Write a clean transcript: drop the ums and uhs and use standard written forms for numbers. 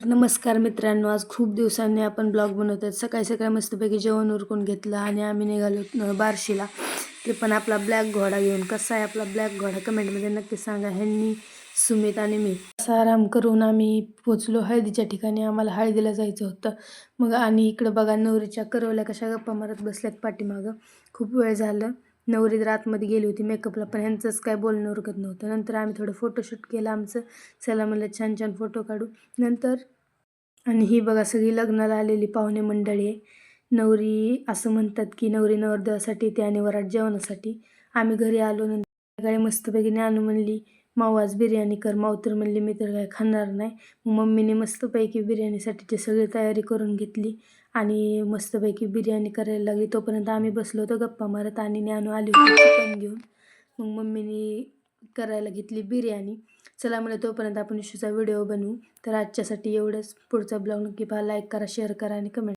नमस्कार मित्रांनो, आज खूप दिवसांनी आपण ब्लॉग बनवत आहेत. सकाळी सकाळी मस्तपैकी जेवण उरकून घेतलं आणि आम्ही निघालो बार्शीला. ते पण आपला ब्लॅक घोडा घेऊन. कसा आहे आपला ब्लॅक घोडा कमेंटमध्ये नक्की सांगा. ह्यांनी, सुमित आणि मी असा आराम करून आम्ही पोचलो हळदीच्या ठिकाणी. आम्हाला हळदीला जायचं होतं. मग आणि इकडं बघा नवरीच्या करवल्या कशा गप्पा मारत बसल्यात पाठीमागं. खूप वेळ झालं. नवरी तर आतमध्ये गेली होती मेकअपला, पण ह्यांचंच काय बोलणं उरकत नव्हतं. नंतर आम्ही थोडं फोटोशूट केलं आमचं. चला म्हणलं छान छान फोटो काढू. नंतर आणि ही बघा सगळी लग्नाला आलेली पाहुणे मंडळी आहे. नवरी असं म्हणतात की नवरी नवरदेवासाठी येते आणि वरात जेवणासाठी. आम्ही घरी आलो. नंतर सकाळी मस्तपैकी ज्ञानू म्हणली माऊ आज बिर्याणी कर. माऊ तर म्हणली मी तर काय खाणार नाही. मग मम्मीने मस्तपैकी बिर्याणीसाठीची सगळी तयारी करून घेतली आणि मस्तपैकी बिर्याणी करायला लागली. तोपर्यंत आम्ही बसलो होतो गप्पा मारत आणि ज्ञानू आली होती चिकन घेऊन. मग मम्मीने करायला घेतली बिर्याणी. चला म्हणलं तोपर्यंत आपण इशूचा व्हिडिओ बनवू. तर आजच्यासाठी एवढंच. पुढचा ब्लॉग नक्की पहा, लाईक करा, शेअर करा आणि कमेंट